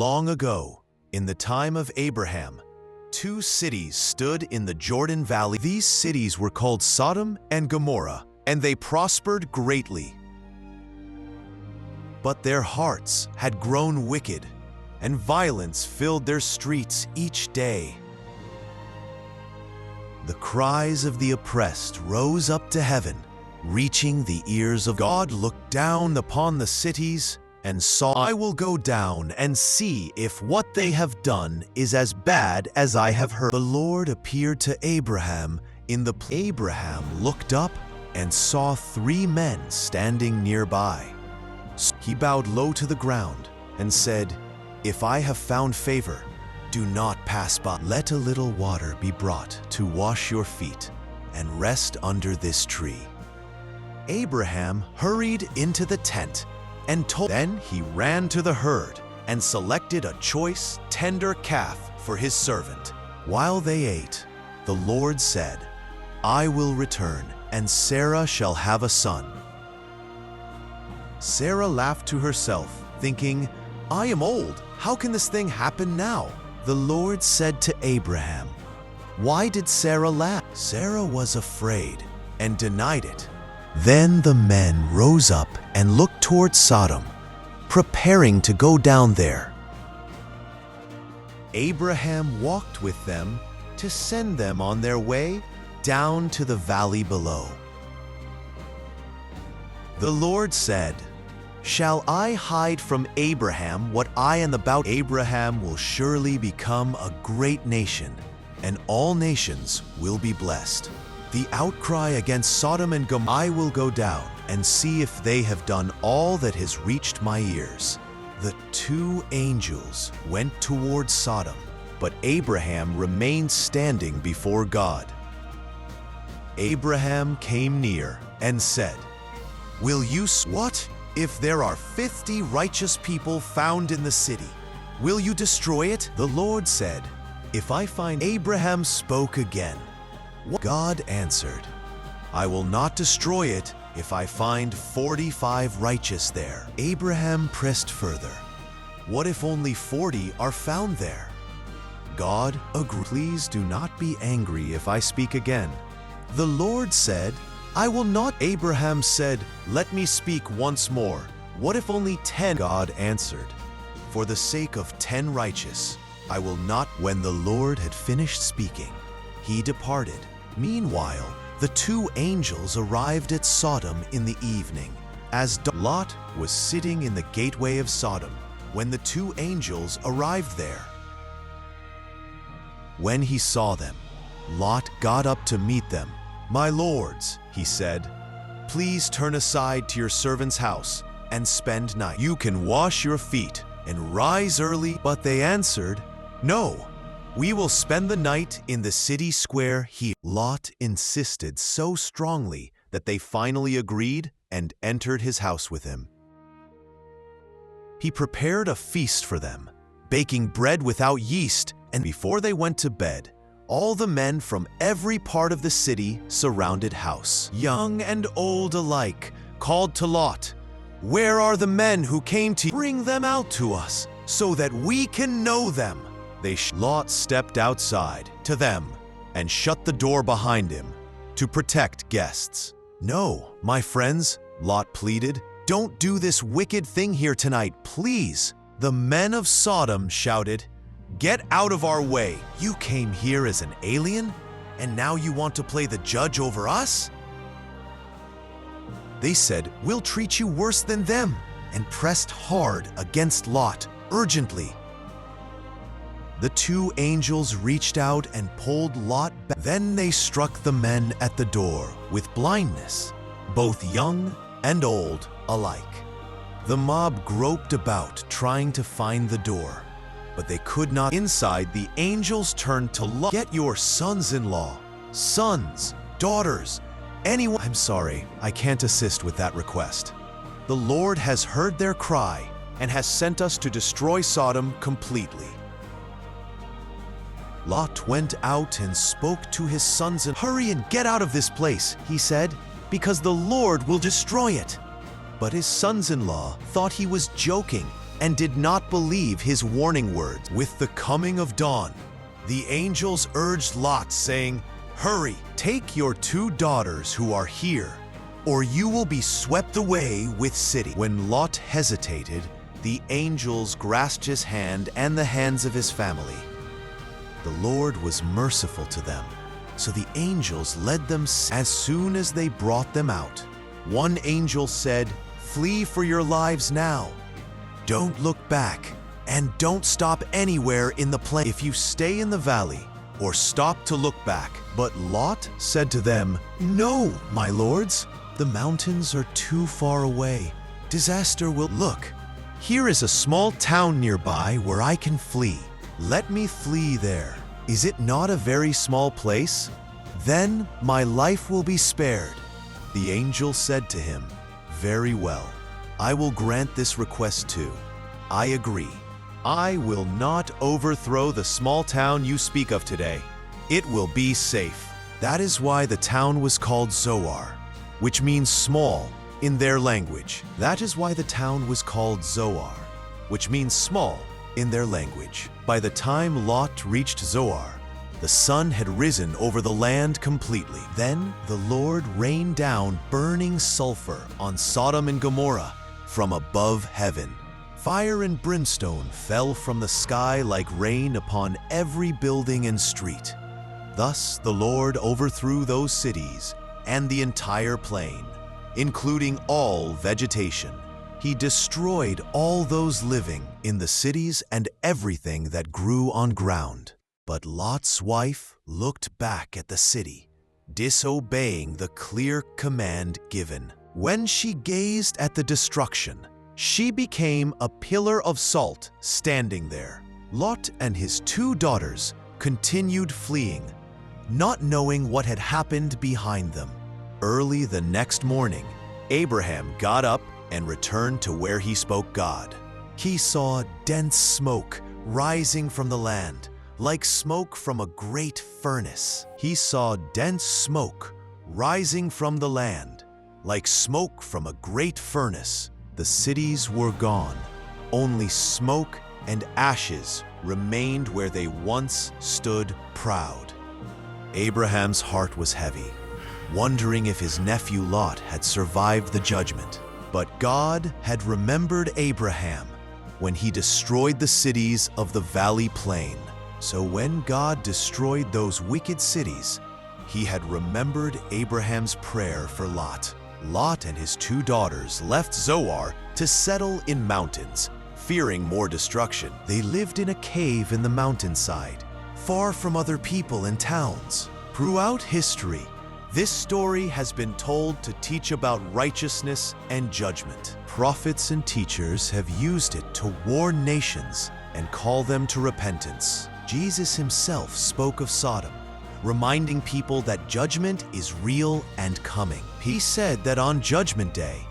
Long ago, in the time of Abraham, two cities stood in the Jordan Valley. These cities were called Sodom and Gomorrah, and they prospered greatly. But their hearts had grown wicked, and violence filled their streets each day. The cries of the oppressed rose up to heaven, reaching the ears of God. Looked down upon the cities and saw, I will go down and see if what they have done is as bad as I have heard. The Lord appeared to Abraham in the place. Abraham looked up and saw three men standing nearby. So he bowed low to the ground and said, If I have found favor, do not pass by. Let a little water be brought to wash your feet and rest under this tree. Abraham hurried into the tent and told. Then he ran to the herd and selected a choice, tender calf for his servant. While they ate, the Lord said, I will return, and Sarah shall have a son. Sarah laughed to herself, thinking, I am old. How can this thing happen now? The Lord said to Abraham, Why did Sarah laugh? Sarah was afraid and denied it. Then the men rose up and looked toward Sodom, preparing to go down there. Abraham walked with them to send them on their way down to the valley below. The Lord said, Shall I hide from Abraham what I am about? Abraham will surely become a great nation, and all nations will be blessed. The outcry against Sodom and Gomorrah. I will go down and see if they have done all that has reached my ears. The two angels went towards Sodom, but Abraham remained standing before God. Abraham came near and said, Will you what? If there are 50 righteous people found in the city, will you destroy it? The Lord said, If I find. Abraham spoke again. God answered, I will not destroy it if I find 45 righteous there. Abraham pressed further. What if only 40 are found there? God agreed. Please do not be angry if I speak again. The Lord said, I will not. Abraham said, Let me speak once more. What if only 10? God answered, For the sake of 10 righteous, I will not. When the Lord had finished speaking, he departed. Meanwhile, the two angels arrived at Sodom in the evening. As Lot was sitting in the gateway of Sodom when the two angels arrived there. When he saw them, Lot got up to meet them. My lords, he said, please turn aside to your servant's house and spend night. You can wash your feet and rise early. But they answered, No, we will spend the night in the city square here. Lot insisted so strongly that they finally agreed and entered his house with him. He prepared a feast for them, baking bread without yeast, and before they went to bed, all the men from every part of the city surrounded house. Young and old alike called to Lot, Where are the men who came to you? Bring them out to us so that we can know them. Lot stepped outside to them and shut the door behind him to protect guests. No, my friends, Lot pleaded, don't do this wicked thing here tonight, please. The men of Sodom shouted, Get out of our way. You came here as an alien, and now you want to play the judge over us? They said, We'll treat you worse than them, and pressed hard against Lot, urgently. The two angels reached out and pulled Lot back. Then they struck the men at the door with blindness, both young and old alike. The mob groped about trying to find the door, but they could not. Inside, the angels turned to Lot. Get your sons-in-law, sons, daughters, anyone. I'm sorry, I can't assist with that request. The Lord has heard their cry and has sent us to destroy Sodom completely. Lot went out and spoke to his sons and hurry and get out of this place, he said, because the Lord will destroy it. But his sons-in-law thought he was joking and did not believe his warning words. With the coming of dawn, the angels urged Lot, saying, "Hurry, take your 2 daughters who are here, or you will be swept away with city." When Lot hesitated, the angels grasped his hand and the hands of his family. The Lord was merciful to them, so the angels led them. As soon as they brought them out, one angel said, "Flee for your lives now. Don't look back, and don't stop anywhere in the plain. If you stay in the valley, or stop to look back." But Lot said to them, "No, my lords, the mountains are too far away. Disaster will look. Here is a small town nearby where I can flee. Let me flee there. Is it not a very small place? Then my life will be spared." The angel said to him, "Very well. I will grant this request too. I agree. I will not overthrow the small town you speak of today. It will be safe." That is why the town was called Zoar, which means small in their language. That is why the town was called Zoar, which means small in their language. By the time Lot reached Zoar, the sun had risen over the land completely. Then the Lord rained down burning sulfur on Sodom and Gomorrah from above heaven. Fire and brimstone fell from the sky like rain upon every building and street. Thus the Lord overthrew those cities and the entire plain, including all vegetation. He destroyed all those living in the cities and everything that grew on ground. But Lot's wife looked back at the city, disobeying the clear command given. When she gazed at the destruction, she became a pillar of salt standing there. Lot and his 2 daughters continued fleeing, not knowing what had happened behind them. Early the next morning, Abraham got up and returned to where he spoke God. He saw dense smoke rising from the land, like smoke from a great furnace. He saw dense smoke rising from the land, like smoke from a great furnace. The cities were gone. Only smoke and ashes remained where they once stood proud. Abraham's heart was heavy, wondering if his nephew Lot had survived the judgment. But God had remembered Abraham when he destroyed the cities of the valley plain. So when God destroyed those wicked cities, he had remembered Abraham's prayer for Lot. Lot and his 2 daughters left Zoar to settle in mountains, fearing more destruction. They lived in a cave in the mountainside, far from other people and towns. Throughout history, this story has been told to teach about righteousness and judgment. Prophets and teachers have used it to warn nations and call them to repentance. Jesus himself spoke of Sodom, reminding people that judgment is real and coming. He said that on Judgment Day,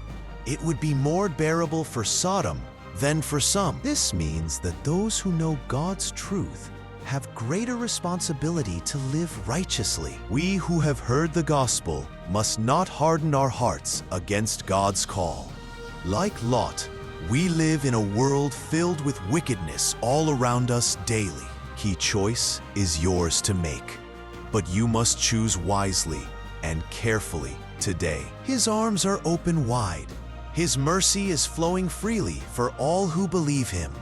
it would be more bearable for Sodom than for some. This means that those who know God's truth have greater responsibility to live righteously. We who have heard the gospel must not harden our hearts against God's call. Like Lot, we live in a world filled with wickedness all around us daily. Key choice is yours to make, but you must choose wisely and carefully today. His arms are open wide. His mercy is flowing freely for all who believe him.